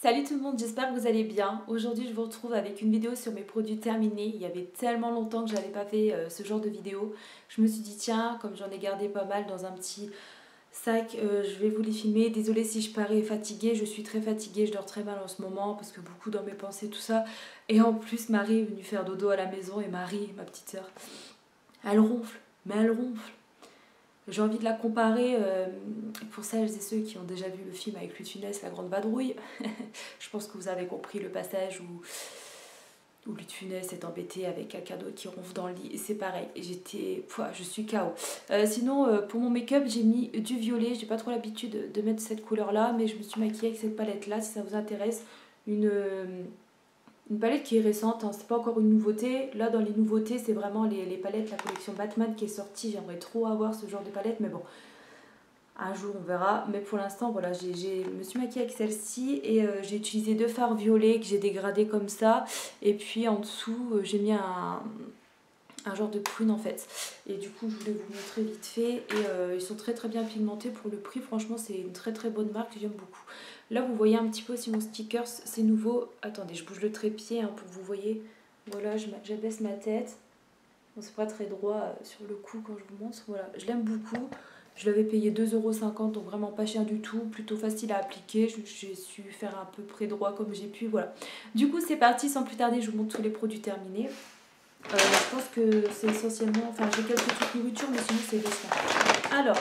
Salut tout le monde, j'espère que vous allez bien. Aujourd'hui je vous retrouve avec une vidéo sur mes produits terminés. Il y avait tellement longtemps que j'avais pas fait ce genre de vidéo. Je me suis dit tiens, comme j'en ai gardé pas mal dans un petit sac, je vais vous les filmer. Désolée si je parais fatiguée, je suis très fatiguée, je dors très mal en ce moment parce que beaucoup dans mes pensées, tout ça. Et en plus Marie est venue faire dodo à la maison et Marie, ma petite soeur, elle ronfle, mais elle ronfle. J'ai envie de la comparer pour celles et ceux qui ont déjà vu le film avec Louis de Funès, La Grande Vadrouille. Je pense que vous avez compris le passage où Louis de Funès est embêté avec quelqu'un d'autre qui ronfle dans le lit. Et c'est pareil, je suis KO. Sinon, pour mon make-up, j'ai mis du violet. J'ai pas trop l'habitude de mettre cette couleur-là, mais je me suis maquillée avec cette palette-là, si ça vous intéresse. Une palette qui est récente, hein, c'est pas encore une nouveauté. Là, dans les nouveautés, c'est vraiment les palettes, la collection Batman qui est sortie. J'aimerais trop avoir ce genre de palette, mais bon, un jour on verra. Mais pour l'instant, voilà, je me suis maquillée avec celle-ci et j'ai utilisé deux fards violets que j'ai dégradés comme ça. Et puis en dessous, j'ai mis un genre de prune en fait. Et du coup, je voulais vous montrer vite fait. Et ils sont très très bien pigmentés pour le prix. Franchement, c'est une très très bonne marque, j'aime beaucoup. Là, vous voyez un petit peu aussi mon sticker, c'est nouveau. Attendez, je bouge le trépied hein, pour que vous voyez. Voilà, j'abaisse ma tête. Bon, c'est pas très droit sur le cou quand je vous montre. Voilà, je l'aime beaucoup. Je l'avais payé 2,50 €, donc vraiment pas cher du tout. Plutôt facile à appliquer. J'ai su faire un peu près droit comme j'ai pu. Voilà. Du coup, c'est parti. Sans plus tarder, je vous montre tous les produits terminés. Je pense que c'est essentiellement... Enfin, j'ai quelques petites nourritures, mais sinon, c'est des snacks. Alors...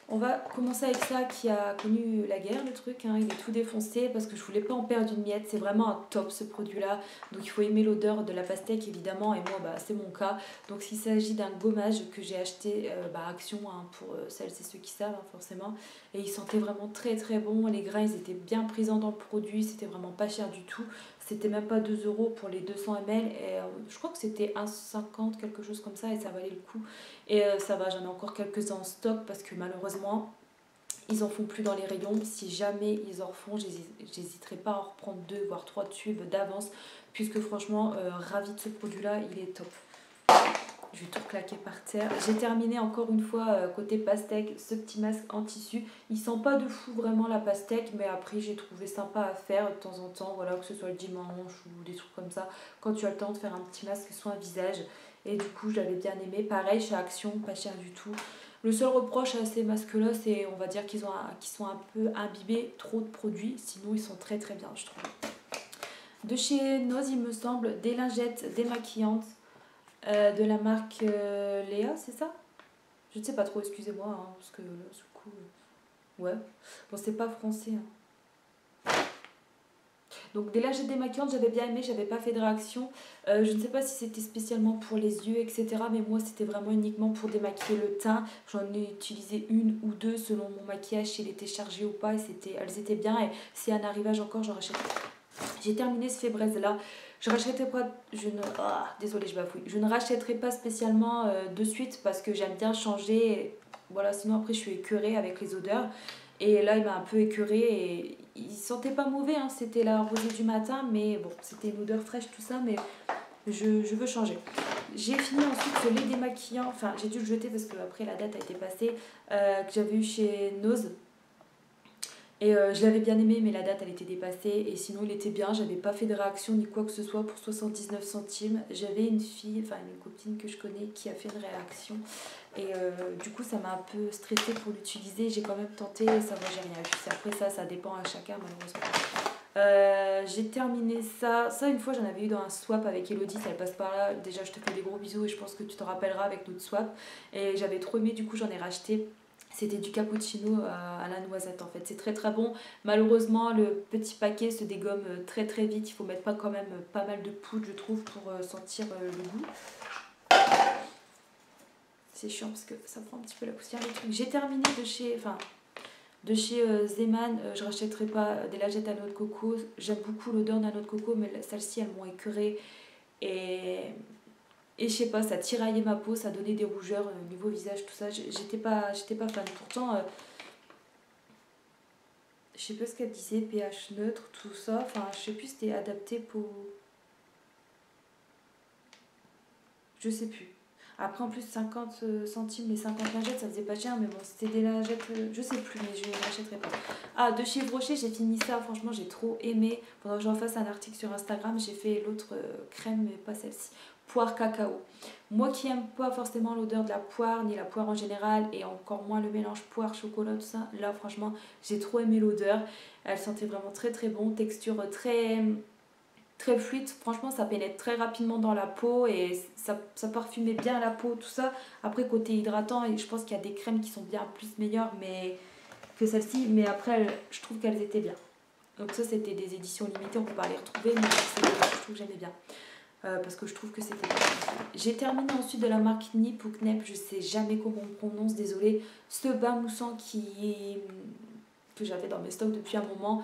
On va commencer avec ça qui a connu la guerre, le truc, hein. Il est tout défoncé parce que je voulais pas en perdre une miette. C'est vraiment un top ce produit-là. Donc il faut aimer l'odeur de la pastèque évidemment et moi c'est mon cas. Donc il s'agit d'un gommage que j'ai acheté Action hein, pour celles et ceux qui savent hein, forcément. Et il sentait vraiment très très bon. Les grains ils étaient bien présents dans le produit. C'était vraiment pas cher du tout. C'était même pas 2 € pour les 200 ml. Et je crois que c'était 1,50 quelque chose comme ça et ça valait le coup. Et ça va, j'en ai encore quelques-uns en stock parce que malheureusement, ils en font plus dans les rayons. Si jamais ils en refont, j'hésiterai pas à en reprendre 2 voire 3 tubes d'avance puisque franchement, ravie de ce produit-là, il est top. Je vais tout claquer par terre. J'ai terminé encore une fois côté pastèque ce petit masque en tissu. Il sent pas de fou vraiment la pastèque, mais après j'ai trouvé sympa à faire de temps en temps, voilà, que ce soit le dimanche ou des trucs comme ça. Quand tu as le temps de faire un petit masque sur un visage. Et du coup je l'avais bien aimé. Pareil chez Action, pas cher du tout. Le seul reproche à ces masques-là, c'est on va dire qu'ils sont un peu imbibés trop de produits. Sinon ils sont très très bien je trouve. De chez Nose il me semble, des lingettes démaquillantes. De la marque Léa, c'est ça? Je ne sais pas trop, excusez-moi, hein, parce que là, ce coup... ouais. Bon, c'est pas français. Hein. Donc, des lingettes démaquillantes, j'avais bien aimé, j'avais pas fait de réaction. Je ne sais pas si c'était spécialement pour les yeux, etc. Mais moi, c'était vraiment uniquement pour démaquiller le teint. J'en ai utilisé une ou deux selon mon maquillage, s'il était chargé ou pas. Et elles étaient bien. Et si un arrivage encore, j'en rachète. J'ai terminé ce Fébreze là. Je rachèterai pas, désolée, je bafouille. Je ne rachèterai pas spécialement de suite parce que j'aime bien changer. Voilà, sinon après je suis écœurée avec les odeurs. Et là il m'a un peu écœurée et il sentait pas mauvais, hein. C'était la rosée du matin, mais bon, c'était une odeur fraîche tout ça, mais je veux changer. J'ai fini ensuite ce lait démaquillant, enfin j'ai dû le jeter parce que après la date a été passée, que j'avais eu chez Nose. Et je l'avais bien aimé, mais la date elle était dépassée. Et sinon, il était bien. J'avais pas fait de réaction ni quoi que ce soit pour 79 centimes. J'avais une fille, enfin une copine que je connais qui a fait une réaction. Et du coup, ça m'a un peu stressée pour l'utiliser. J'ai quand même tenté et ça va, j'ai rien eu. Après, ça dépend à chacun, malheureusement. J'ai terminé ça. Ça, une fois, j'en avais eu dans un swap avec Elodie. Ça passe par là. Déjà, je te fais des gros bisous et je pense que tu te rappelleras avec notre swap. Et j'avais trop aimé, du coup, j'en ai racheté. C'était du cappuccino à la noisette en fait, c'est très très bon. Malheureusement le petit paquet se dégomme très très vite, il faut mettre pas quand même pas mal de poudre je trouve pour sentir le goût. C'est chiant parce que ça prend un petit peu la poussière les trucs. J'ai terminé de chez Zeman, je rachèterai pas des lingettes à noix de coco. J'aime beaucoup l'odeur d'un noix de coco mais celles-ci elles m'ont écœurée et je sais pas, ça tiraillait ma peau, ça donnait des rougeurs au niveau visage, tout ça. J'étais pas fan. Pourtant, je sais pas ce qu'elle disait, pH neutre, tout ça. Enfin, je sais plus, c'était adapté pour... Je sais plus. Après en plus 50 centimes les 50 lingettes ça faisait pas cher, mais bon c'était des lingettes, je sais plus, mais je ne l'achèterai pas. Ah, de chez Brochet j'ai fini ça, franchement j'ai trop aimé. Pendant que j'en fasse un article sur Instagram, j'ai fait l'autre crème mais pas celle-ci. Poire cacao. Moi qui aime pas forcément l'odeur de la poire, ni la poire en général, et encore moins le mélange poire-chocolat, tout ça, là franchement j'ai trop aimé l'odeur. Elle sentait vraiment très très bon, texture très fluide, franchement ça pénètre très rapidement dans la peau et ça parfumait bien la peau, tout ça. Après côté hydratant, et je pense qu'il y a des crèmes qui sont bien plus meilleures mais que celle-ci, mais après je trouve qu'elles étaient bien. Donc ça c'était des éditions limitées, on peut pas les retrouver, mais je trouve que j'aimais bien. Parce que je trouve que c'était bien. J'ai terminé ensuite de la marque Nip ou Knep, je sais jamais comment on prononce, désolé, ce bain moussant que j'avais dans mes stocks depuis un moment.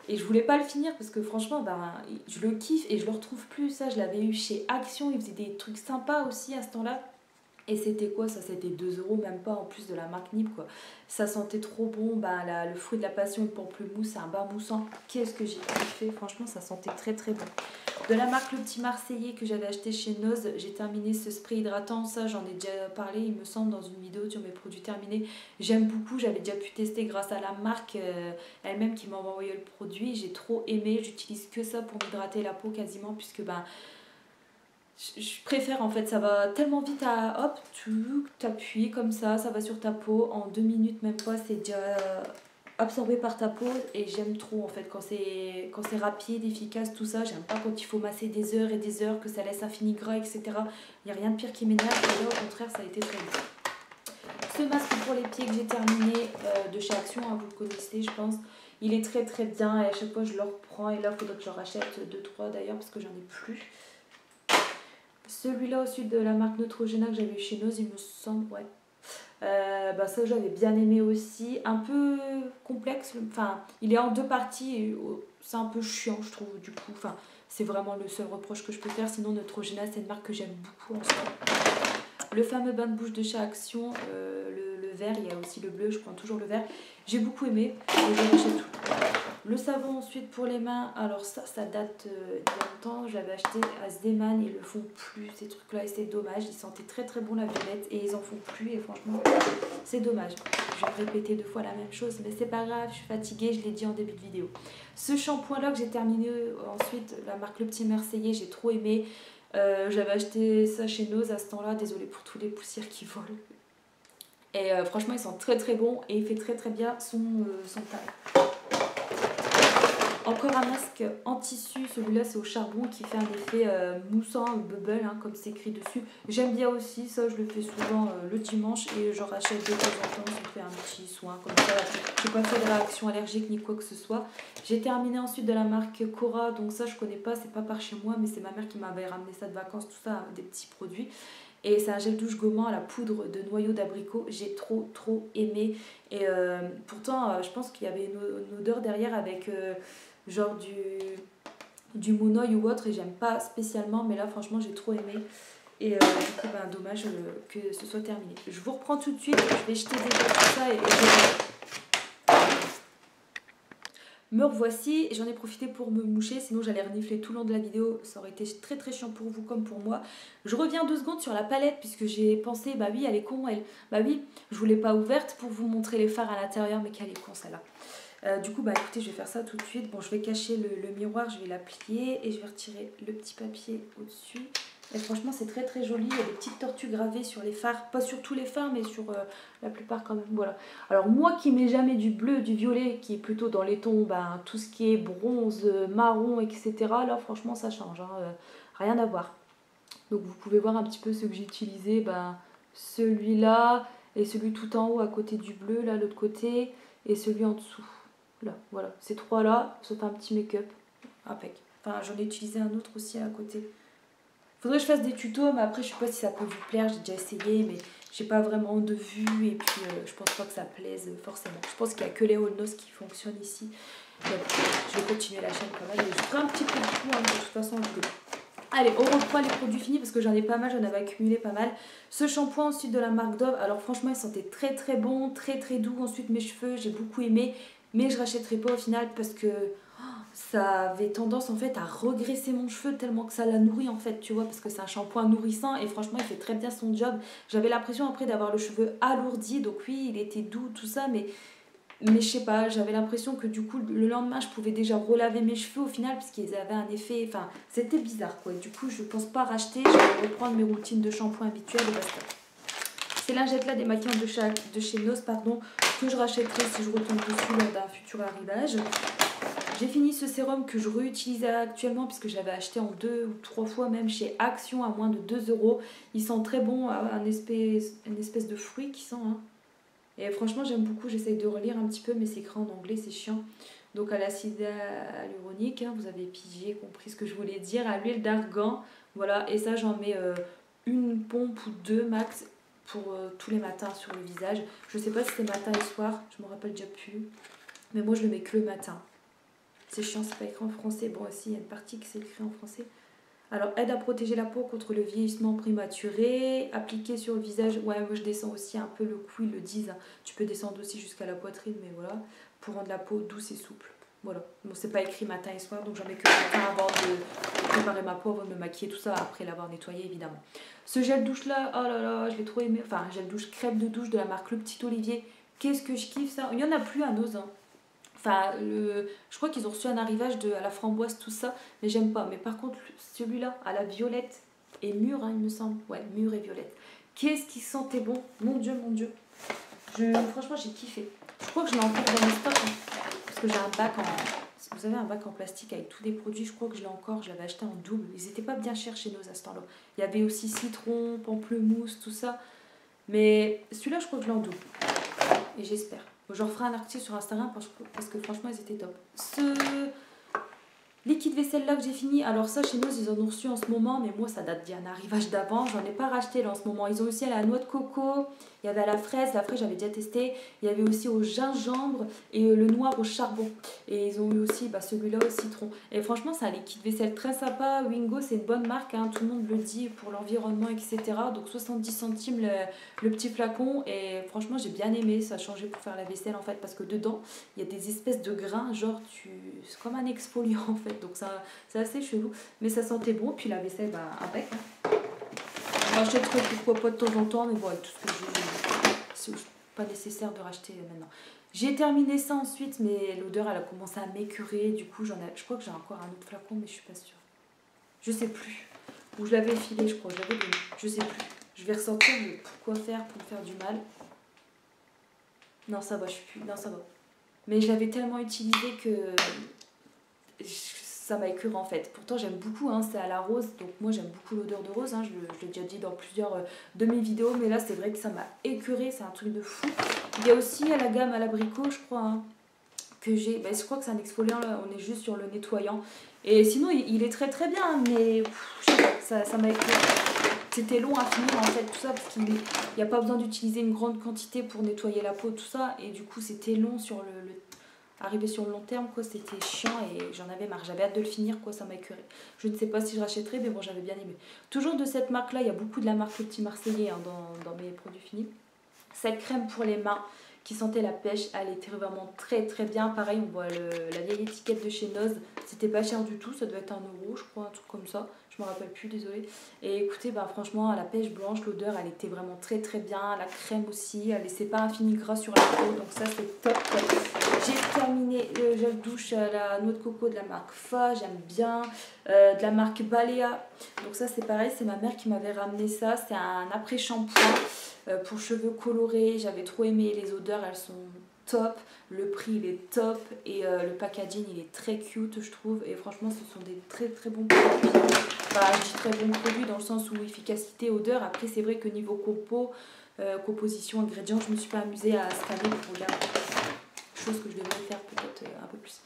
Et je voulais pas le finir parce que franchement, ben, je le kiffe et je le retrouve plus. Ça, je l'avais eu chez Action, ils faisaient des trucs sympas aussi à ce temps-là. Et c'était quoi ça? C'était 2 euros, même pas en plus de la marque Nip quoi. Ça sentait trop bon, ben, le fruit de la passion, le pamplemousse, c'est un bain moussant. Qu'est-ce que j'ai kiffé, franchement ça sentait très très bon. De la marque Le Petit Marseillais que j'avais acheté chez Noz, j'ai terminé ce spray hydratant. Ça j'en ai déjà parlé il me semble dans une vidéo sur mes produits terminés. J'aime beaucoup, j'avais déjà pu tester grâce à la marque elle-même qui m'a envoyé le produit. J'ai trop aimé, j'utilise que ça pour m'hydrater la peau quasiment puisque ben je préfère en fait, ça va tellement vite à hop, tu t'appuies comme ça va sur ta peau en 2 minutes même pas, c'est déjà absorbé par ta peau et j'aime trop en fait quand c'est rapide, efficace, tout ça. J'aime pas quand il faut masser des heures et des heures, que ça laisse un fini gras, etc. Il n'y a rien de pire qui m'énerve et là au contraire ça a été très bien. Ce masque pour les pieds que j'ai terminé de chez Action, hein, vous le connaissez je pense. Il est très très bien et à chaque fois je le reprends et là il faudrait que je rachète 2-3 d'ailleurs parce que j'en ai plus. Celui-là au sud de la marque Neutrogena que j'avais eu chez Noz, il me semble, ouais. Bah ça j'avais bien aimé aussi, un peu complexe, enfin il est en 2 parties et c'est un peu chiant je trouve du coup, enfin c'est vraiment le seul reproche que je peux faire, sinon Neutrogena c'est une marque que j'aime beaucoup en ce moment. Le fameux bain de bouche de chez Action, le vert, il y a aussi le bleu, je prends toujours le vert, j'ai beaucoup aimé et je rachète tout. Le savon ensuite pour les mains, alors ça date d'il y a longtemps, je l'avais acheté à Zeman, ils le font plus ces trucs là et c'est dommage, ils sentaient très très bon la violette et ils en font plus et franchement c'est dommage. Je vais répéter 2 fois la même chose mais c'est pas grave, je suis fatiguée, je l'ai dit en début de vidéo. Ce shampoing là que j'ai terminé ensuite, la marque Le Petit Marseillais, j'ai trop aimé. J'avais acheté ça chez Noz à ce temps là, désolée pour tous les poussières qui volent. Et franchement ils sont très très bons et il fait très très bien son teint. Encore un masque en tissu, celui-là c'est au charbon qui fait un effet moussant, bubble, hein, comme c'est écrit dessus. J'aime bien aussi, ça je le fais souvent le dimanche et j'en rachète de temps en temps, je fais un petit soin comme ça. J'ai pas fait de réaction allergique ni quoi que ce soit. J'ai terminé ensuite de la marque Cora, donc ça je connais pas, c'est pas par chez moi, mais c'est ma mère qui m'avait ramené ça de vacances, tout ça, des petits produits. Et c'est un gel douche gommant à la poudre de noyau d'abricot. J'ai trop aimé. Et pourtant, je pense qu'il y avait une odeur derrière avec genre du monoeil ou autre. Et j'aime pas spécialement. Mais là, franchement, j'ai trop aimé. Et du coup, ben, dommage que ce soit terminé. Je vous reprends tout de suite. Je vais jeter déjà tout ça et me revoici, j'en ai profité pour me moucher, sinon j'allais renifler tout le long de la vidéo, ça aurait été très très chiant pour vous comme pour moi. Je reviens 2 secondes sur la palette puisque j'ai pensé, bah oui elle est con elle, bah oui je vous l'ai pas ouverte pour vous montrer les fards à l'intérieur mais qu'elle est con celle-là. Du coup bah écoutez je vais faire ça tout de suite, bon je vais cacher le miroir, je vais la plier et je vais retirer le petit papier au-dessus. Et franchement c'est très très joli, il y a des petites tortues gravées sur les fards, pas sur tous les fards mais sur la plupart quand même, voilà. Alors moi qui mets jamais du bleu, du violet, qui est plutôt dans les tons, ben, tout ce qui est bronze, marron, etc. Là franchement ça change, hein, rien à voir. Donc vous pouvez voir un petit peu ce que j'ai utilisé, ben, celui-là et celui tout en haut à côté du bleu, là l'autre côté, et celui en dessous. Là, voilà, ces 3 là, ça fait un petit make-up, impec. Enfin j'en ai utilisé un autre aussi à côté. Faudrait que je fasse des tutos, mais après je sais pas si ça peut vous plaire, j'ai déjà essayé, mais j'ai pas vraiment de vue et puis je pense pas que ça plaise forcément. Je pense qu'il y a que les Holnos qui fonctionnent ici. Donc, je vais continuer la chaîne quand même, je ferai un petit peu de tout, hein, de toute façon. Allez, on reprend les produits finis parce que j'en ai pas mal, j'en avais accumulé pas mal. Ce shampoing ensuite de la marque Dove, alors franchement il sentait très très bon, très très doux. Ensuite mes cheveux, j'ai beaucoup aimé. mais je rachèterai pas au final parce que ça avait tendance en fait à regresser mon cheveu tellement que ça la nourrit en fait, tu vois, parce que c'est un shampoing nourrissant et franchement il fait très bien son job. J'avais l'impression après d'avoir le cheveu alourdi, donc oui il était doux tout ça, mais je sais pas, j'avais l'impression que du coup le lendemain je pouvais déjà relaver mes cheveux au final parce qu'ils avaient un effet, enfin c'était bizarre quoi. Du coup je pense pas racheter, je vais reprendre mes routines de shampoing habituelles et basta. Ces lingettes là démaquillantes de chez NOS pardon, que je rachèterai si je retombe dessus lors d'un futur arrivage. J'ai fini ce sérum que je réutilise actuellement puisque j'avais acheté en 2 ou 3 fois même chez Action à moins de 2 euros. Il sent très bon, une espèce de fruit qui sent. Hein. Et franchement j'aime beaucoup, j'essaye de relire un petit peu mais c'est écrit en anglais, c'est chiant. Donc à l'acide hyaluronique, hein, vous avez pigé, compris ce que je voulais dire, à l'huile d'argan, voilà, et ça j'en mets une pompe ou deux max pour tous les matins sur le visage. Je sais pas si c'est matin et soir, je me rappelle déjà plus, mais moi je le mets que le matin. C'est chiant, c'est pas écrit en français. Bon, aussi, il y a une partie qui c'est écrit en français. Alors, aide à protéger la peau contre le vieillissement prématuré. Appliquer sur le visage. Ouais, moi je descends aussi un peu le cou, ils le disent. Hein. Tu peux descendre aussi jusqu'à la poitrine, mais voilà. Pour rendre la peau douce et souple. Voilà. Bon, c'est pas écrit matin et soir, donc j'en mets que le matin avant de préparer ma peau, avant de me maquiller, tout ça, après l'avoir nettoyé, évidemment. Ce gel douche là, oh là là, je l'ai trop aimé. Enfin, gel douche, crème de douche de la marque Le Petit Olivier. Qu'est-ce que je kiffe ça. Il y en a plus à nos ans. Enfin, je crois qu'ils ont reçu un arrivage à la framboise, tout ça, mais j'aime pas. Mais par contre, celui-là, à la violette et mûre, hein, il me semble. Ouais, mûre et violette. Qu'est-ce qui sentait bon. Mon Dieu, mon Dieu. Franchement, j'ai kiffé. Je crois que je l'ai encore dans mes stocks. Hein, parce que j'ai un bac en... Vous savez, un bac en plastique avec tous les produits. Je crois que je l'ai encore. Je l'avais acheté en double. Ils étaient pas bien chers chez nous à ce temps-là. Il y avait aussi citron, pamplemousse, tout ça. Mais celui-là, je crois que je l'ai en double. Et j'espère. Je referai un article sur Instagram parce que franchement ils étaient top. Ce liquide vaisselle là que j'ai fini, alors ça chez nous ils en ont reçu en ce moment, mais moi ça date d'un arrivage d'avant, j'en ai pas racheté là en ce moment. Ils ont aussi à la noix de coco, il y avait à la fraise j'avais déjà testé, il y avait aussi au gingembre et le noir au charbon. Et ils ont eu aussi celui-là au citron. Et franchement c'est un liquide vaisselle très sympa, Wingo c'est une bonne marque, hein, tout le monde le dit pour l'environnement etc. Donc 70 centimes le petit flacon et franchement j'ai bien aimé, ça a changé pour faire la vaisselle en fait parce que dedans il y a des espèces de grains, genre c'est comme un exfoliant en fait, donc ça c'est assez chelou, mais ça sentait bon, puis la vaisselle impec. Hein. J'achèterai pourquoi pas de temps en temps, mais bon avec tout ce que j'ai, c'est pas nécessaire de racheter maintenant. J'ai terminé ça ensuite, mais l'odeur elle a commencé à m'écurer, du coup je crois que j'ai encore un autre flacon, mais je suis pas sûre. Je sais plus. Où je l'avais filé, je crois, je l'avais donné, je sais plus. Je vais ressortir, mais pourquoi faire pour me faire du mal? Non, ça va, je suis plus. Non, ça va. Mais je l'avais tellement utilisé que ça m'a écœuré en fait. Pourtant, j'aime beaucoup, hein, c'est à la rose, donc moi j'aime beaucoup l'odeur de rose. Hein, je l'ai déjà dit dans plusieurs de mes vidéos, mais là c'est vrai que ça m'a écœuré, c'est un truc de fou. Il y a aussi à la gamme à l'abricot, je crois, hein, que j'ai. Je crois que c'est un exfoliant, là, on est juste sur le nettoyant. Et sinon, il est très très bien, mais je sais pas, ça m'a écœuré. C'était long à finir en fait, tout ça, parce qu'il n'y a pas besoin d'utiliser une grande quantité pour nettoyer la peau, tout ça. Et du coup, c'était long sur arriver sur le long terme, quoi. C'était chiant et j'en avais marre. J'avais hâte de le finir, quoi. Ça m'a écœuré. Je ne sais pas si je rachèterai, mais bon, j'avais bien aimé. Toujours de cette marque-là, il y a beaucoup de la marque Le Petit Marseillais hein, dans mes produits finis. Cette crème pour les mains qui sentait la pêche, elle était vraiment très très bien. Pareil, on voit la vieille étiquette de chez Noz. C'était pas cher du tout, ça doit être 1 euro, je crois, un truc comme ça. Je me rappelle plus, désolée. Et écoutez, franchement, à la pêche blanche, l'odeur, elle était vraiment très très bien. La crème aussi, elle laissait pas un fini gras sur la peau, donc ça c'est top. J'ai terminé le gel douche à la noix de coco de la marque Fa, j'aime bien. De la marque Balea, donc ça c'est pareil, c'est ma mère qui m'avait ramené ça. C'est un après-shampoing pour cheveux colorés. J'avais trop aimé, les odeurs, elles sont top, le prix il est top et le packaging il est très cute je trouve et franchement ce sont des très très bons produits. Je dis très bons produits dans le sens où efficacité, odeur. Après c'est vrai que niveau composition, ingrédients, je me suis pas amusée à scanner pour regarder, chose que je devrais faire peut-être un peu plus.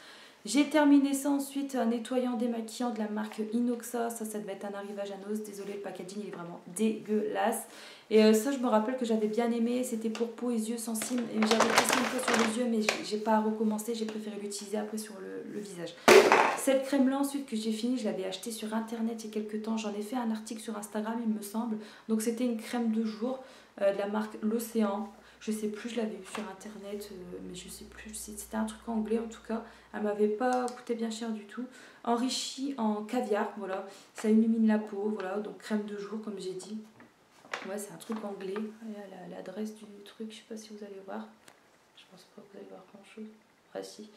J'ai terminé ça ensuite, un nettoyant démaquillant de la marque Inoxa. Ça devait être un arrivage à Noz. Désolée, le packaging il est vraiment dégueulasse. Et ça, je me rappelle que j'avais bien aimé. C'était pour peau et yeux sensibles. Et j'avais testé une fois sur les yeux, mais j'ai pas recommencé. J'ai préféré l'utiliser après sur le visage. Cette crème-là, ensuite, que j'ai fini, je l'avais achetée sur internet il y a quelques temps. J'en ai fait un article sur Instagram, il me semble. Donc, c'était une crème de jour de la marque L'Océan. Je sais plus, je l'avais vu sur internet, mais je sais plus. C'était un truc anglais en tout cas. Elle m'avait pas coûté bien cher du tout. Enrichi en caviar, voilà. Ça illumine la peau, voilà. Donc crème de jour, comme j'ai dit. Ouais, c'est un truc anglais. Il y a l'adresse du truc, je sais pas si vous allez voir. Je pense pas que vous allez voir grand chose. Ah si.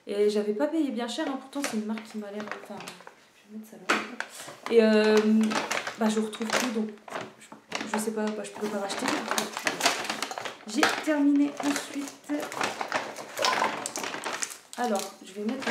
Et j'avais pas payé bien cher, hein. Pourtant c'est une marque qui m'a l'air. Enfin, je vais mettre ça là. Et bah, je retrouve tout, donc je sais pas, bah, je pourrais pas racheter. J'ai terminé ensuite. Alors, je vais mettre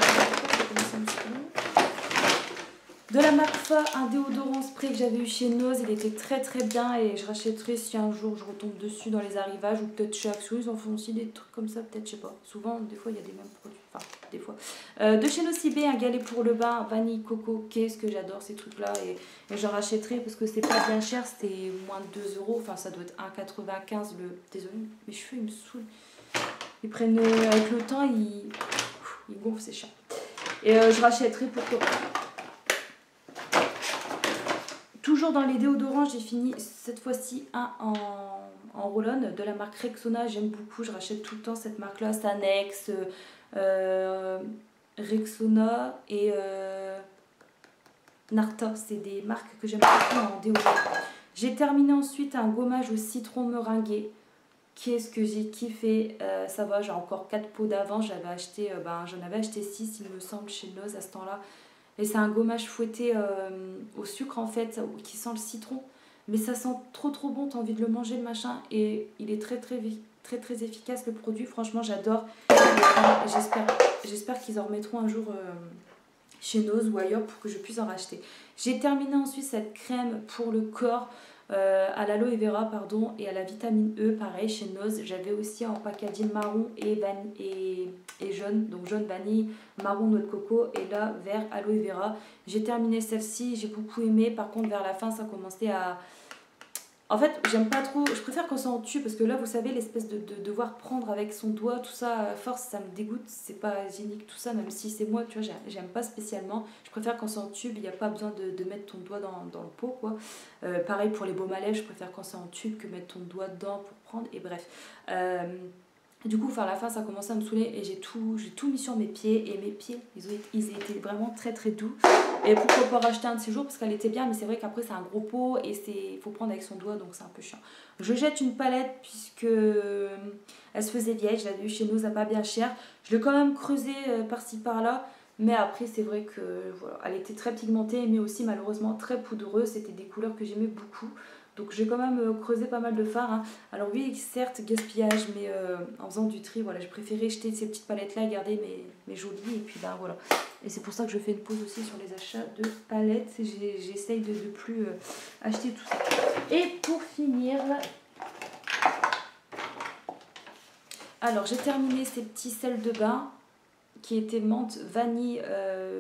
de la marque Fa, un déodorant spray que j'avais eu chez Nose. Il était très très bien et je rachèterai si un jour je retombe dessus dans les arrivages, ou peut-être chez Action, ils en font aussi des trucs comme ça, peut-être, je sais pas. Souvent, des fois, il y a des mêmes produits. Enfin, des fois. De chez Nocibé, un galet pour le bain, vanille, coco, qu'est-ce que j'adore ces trucs-là. Et j'en rachèterai parce que c'est pas bien cher, c'était moins de 2 €. Enfin, ça doit être 1,95 le. Désolé, mes cheveux ils me saoulent. Ils prennent. Avec le temps, ils gonflent, c'est chiant. Et je rachèterai pourquoi pas. Toujours dans les déodorants, j'ai fini cette fois-ci un en roll-on de la marque Rexona. J'aime beaucoup, je rachète tout le temps cette marque-là. Sanex, Rexona et Narta. C'est des marques que j'aime beaucoup en déodorant. J'ai terminé ensuite un gommage au citron meringué. Qu'est-ce que j'ai kiffé, ça va, j'ai encore 4 pots d'avant. J'en avais acheté 6 il me semble chez Nose à ce temps-là. Et c'est un gommage fouetté au sucre en fait, qui sent le citron. Mais ça sent trop trop bon, t'as envie de le manger le machin. Et il est très très efficace le produit, franchement j'adore. J'espère qu'ils en remettront un jour chez Nose ou ailleurs pour que je puisse en racheter. J'ai terminé ensuite cette crème pour le corps à l'aloe vera pardon, et à la vitamine E, pareil chez Nose. J'avais aussi en packaging marron et jaune, donc jaune vanille, marron noix de coco et là vert aloe vera. J'ai terminé celle-ci, j'ai beaucoup aimé. Par contre vers la fin ça commençait à... En fait j'aime pas trop, je préfère quand ça en tue parce que là vous savez l'espèce de devoir prendre avec son doigt tout ça à force, ça me dégoûte, c'est pas hygiénique tout ça, même si c'est moi tu vois, j'aime pas spécialement. Je préfère quand c'est en tube, il n'y a pas besoin de mettre ton doigt dans le pot quoi. Pareil pour les baumes à lèvres, je préfère quand c'est en tube que mettre ton doigt dedans pour prendre, et bref. Du coup, vers la fin, ça commençait à me saouler et j'ai tout mis sur mes pieds. Et mes pieds, ils étaient vraiment très très doux. Et pourquoi pas racheter un de ces jours parce qu'elle était bien, mais c'est vrai qu'après c'est un gros pot et il faut prendre avec son doigt, donc c'est un peu chiant. Je jette une palette puisque elle se faisait vieille, je l'avais eu chez nous, ça pas bien cher. Je l'ai quand même creusée par-ci par-là. Mais après c'est vrai que voilà, elle était très pigmentée mais aussi malheureusement très poudreuse. C'était des couleurs que j'aimais beaucoup. Donc j'ai quand même creusé pas mal de fards. Hein. Alors oui, certes, gaspillage, mais en faisant du tri, voilà, j'ai préféré jeter ces petites palettes-là, garder mes jolies. Et puis ben voilà. Et c'est pour ça que je fais une pause aussi sur les achats de palettes. J'essaye de ne plus acheter tout ça. Et pour finir... Alors j'ai terminé ces petits sels de bain qui étaient menthe vanille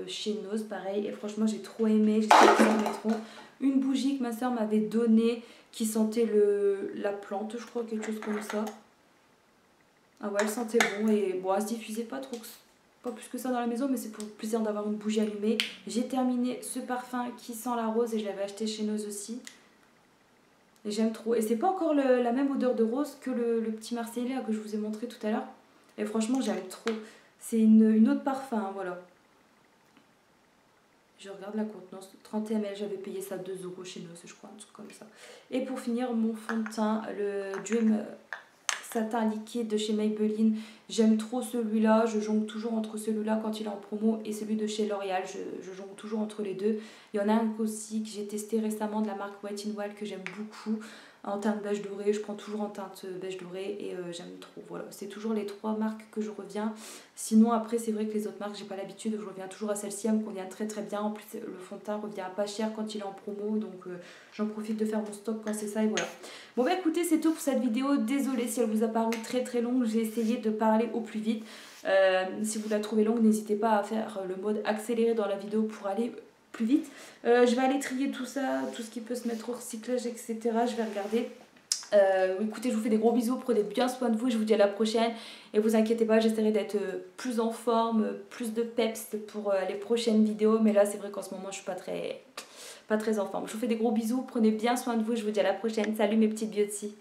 chez Nose, pareil. Et franchement j'ai trop aimé, j'espère qu'ils en mettront. Une bougie que ma soeur m'avait donnée qui sentait la plante, je crois, quelque chose comme ça. Ah ouais, elle sentait bon et bon, elle se diffusait pas plus que ça dans la maison, mais c'est pour le plaisir d'avoir une bougie allumée. J'ai terminé ce parfum qui sent la rose et je l'avais acheté chez Nose aussi. Et j'aime trop. Et c'est pas encore la même odeur de rose que le petit Marseillais que je vous ai montré tout à l'heure. Et franchement, j'aime trop. C'est une autre parfum, hein, voilà. Je regarde la contenance, 30 ml, j'avais payé ça 2 € chez nous, je crois, un truc comme ça. Et pour finir, mon fond de teint, le Dream Satin Liquide de chez Maybelline. J'aime trop celui-là, je jongle toujours entre celui-là quand il est en promo et celui de chez L'Oréal, je jongle toujours entre les deux. Il y en a un aussi que j'ai testé récemment de la marque Wet n Wild que j'aime beaucoup. En teinte beige doré, je prends toujours en teinte beige doré et j'aime trop. Voilà, c'est toujours les 3 marques que je reviens. Sinon après c'est vrai que les autres marques j'ai pas l'habitude, je reviens toujours à celle-ci, elle me convient très très bien. En plus le fond de teint revient pas cher quand il est en promo, donc j'en profite de faire mon stock quand c'est ça et voilà. Bon bah écoutez, c'est tout pour cette vidéo, désolée si elle vous a paru très très longue, j'ai essayé de parler au plus vite. Si vous la trouvez longue, n'hésitez pas à faire le mode accéléré dans la vidéo pour aller plus vite. Je vais aller trier tout ça, tout ce qui peut se mettre au recyclage, etc. Je vais regarder. Écoutez, je vous fais des gros bisous, prenez bien soin de vous, je vous dis à la prochaine. Et vous inquiétez pas, j'essaierai d'être plus en forme, plus de peps pour les prochaines vidéos. Mais là, c'est vrai qu'en ce moment, je suis pas très en forme. Je vous fais des gros bisous, prenez bien soin de vous, je vous dis à la prochaine. Salut mes petites beauty.